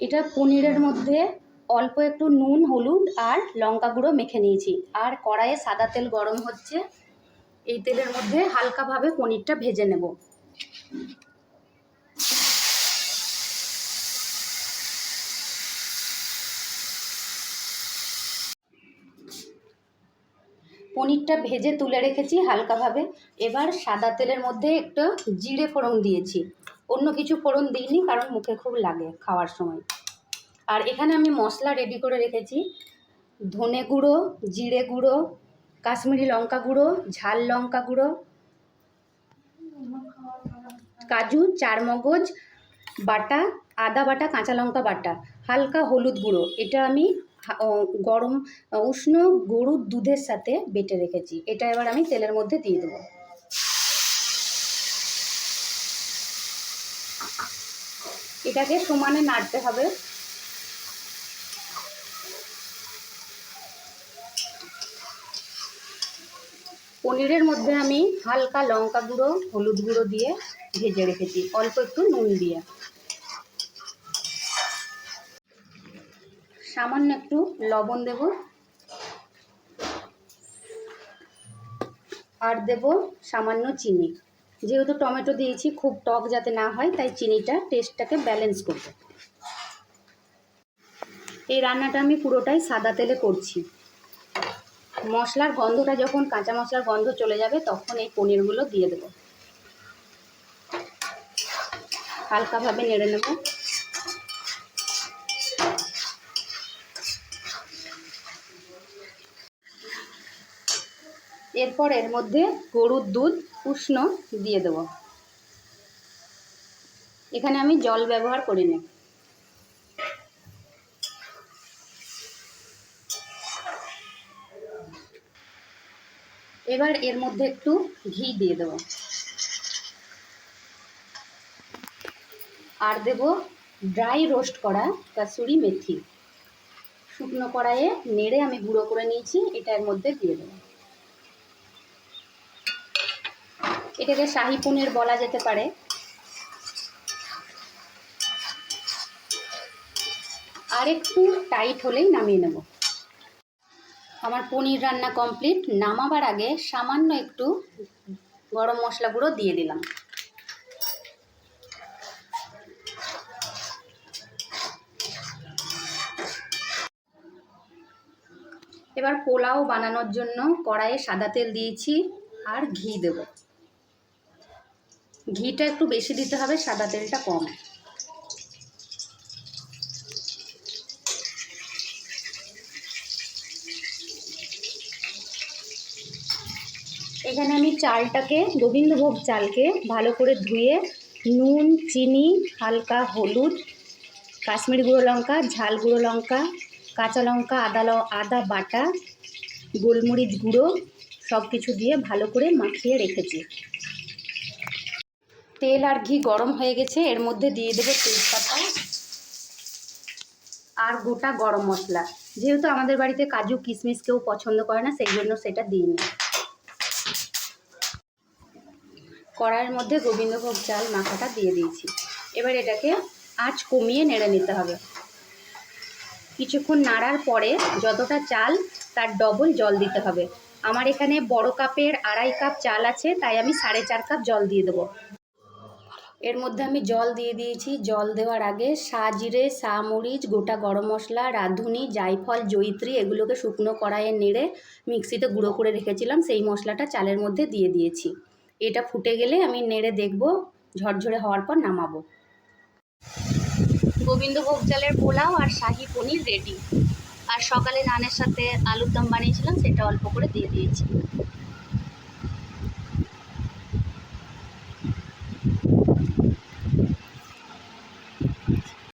এটা পনিরের মধ্যে অল্প একটু নুন, হলুদ আর লঙ্কা গুঁড়ো মেখে নিয়েছি। আর কড়াইয়ে সাদা তেল গরম হচ্ছে, এই তেলের মধ্যে হালকাভাবে পনিরটা ভেজে নেব। পনিরটা ভেজে তুলে রেখেছি হালকাভাবে। এবার সাদা তেলের মধ্যে একটা জিরে ফোড়ন দিয়েছি, অন্য কিছু ফোড়ন দিইনি কারণ মুখে খুব লাগে খাওয়ার সময়। আর এখানে আমি মশলা রেডি করে রেখেছি, ধনে গুঁড়ো, জিরে গুঁড়ো, কাশ্মীরি লঙ্কা গুঁড়ো, ঝাল লঙ্কা গুঁড়ো, কাজু, চারমগজ বাটা, আদা বাটা, কাঁচা লঙ্কা বাটা, হালকা হলুদ গুঁড়ো। এটা আমি গরম উষ্ণ গরুর দুধের সাথে বেটে রেখেছি। এটা এবার আমি তেলের মধ্যে দিয়ে দেবো। এটাকে সমানে নাড়তে হবে। পনিরের মধ্যে আমি হালকা লঙ্কা গুঁড়ো, হলুদ গুঁড়ো দিয়ে ভেজে রেখেছি, অল্প একটু নুন দিয়ে। সামান্য একটু লবণ দেব, আর দেব সামান্য চিনি। যেহেতু টমেটো দিয়েছি, খুব টক যাতে না হয়, তাই চিনিটা টেস্টটাকে ব্যালেন্স করবে। এই রান্নাটা আমি পুরোটাই সাদা তেলে করছি। মশলার গন্ধটা যখন, কাঁচা মশলার গন্ধ চলে যাবে, তখন এই পনিরগুলো দিয়ে দেব। হালকাভাবে নেড়ে নেব। এরপর এর মধ্যে গরুর দুধ উষ্ণ দিয়ে দেব। এখানে আমি জল ব্যবহার করিনি। এবার এর মধ্যে একটু ঘি দিয়ে দেব, আর দেব ড্রাই রোস্ট করা কাসুরি মেথি। শুকনো কড়াইয়ে নেড়ে আমি গুঁড়ো করে নিয়েছি, এটা এর মধ্যে দিয়ে দেব। এটাকে শাহি পনির বলা যেতে পারে। আর একটু টাইট হলেই নামিয়ে নেব। আমার পনির রান্না কমপ্লিট। নামাবার আগে সামান্য একটু গরম মশলা গুঁড়ো দিয়ে দিলাম। এবার পোলাও বানানোর জন্য কড়াইয়ে সাদা তেল দিয়েছি আর ঘি দেব। ঘিটা একটু বেশি দিতে হবে, সাদা তেলটা কম। এখানে আমি চালটাকে, গোবিন্দভোগ চালকে ভালো করে ধুয়ে নুন, চিনি, হালকা হলুদ, কাশ্মীরি গুঁড়ো লঙ্কা, ঝাল গুঁড়ো লঙ্কা, কাঁচা লঙ্কা, আদা বাটা, গোলমরিচ গুঁড়ো সব কিছু দিয়ে ভালো করে মাখিয়ে রেখেছি। তেল আর ঘি গরম হয়ে গেছে, এর মধ্যে দিয়ে দেবো তেজপাতা আর গোটা গরম মশলা। যেহেতু আমাদের বাড়িতে কাজু কিশমিশ কেউ পছন্দ করে না, সেই জন্য সেটা দিইনি। কড়াইয়ের মধ্যে গোবিন্দভোগ চাল মাখাটা দিয়ে দিয়েছি। এবার এটাকে আঁচ কমিয়ে নেড়ে নিতে হবে। কিছুক্ষণ নাড়ার পরে যতটা চাল তার ডবল জল দিতে হবে। আমার এখানে বড় কাপের 2.5 কাপ চাল আছে, তাই আমি 4.5 কাপ জল দিয়ে দেবো। এর মধ্যে আমি জল দিয়ে দিয়েছি। জল দেওয়ার আগে সাজিরে, মরিচ, গোটা গরম মশলা, রাঁধুনি, জায়ফল, জয়িত্রী এগুলোকে শুকনো কড়াইয়ে নেড়ে মিক্সিতে গুঁড়ো করে রেখেছিলাম, সেই মশলাটা চালের মধ্যে দিয়ে দিয়েছি। এটা ফুটে গেলে আমি নেড়ে দেখব, ঝরঝরে হওয়ার পর নামাবো। গোবিন্দভোগ চালের পোলাও আর শাহি পনির রেডি। আর সকালে নানের সাথে আলুর দম বানিয়েছিলাম, সেটা অল্প করে দিয়ে দিয়েছি।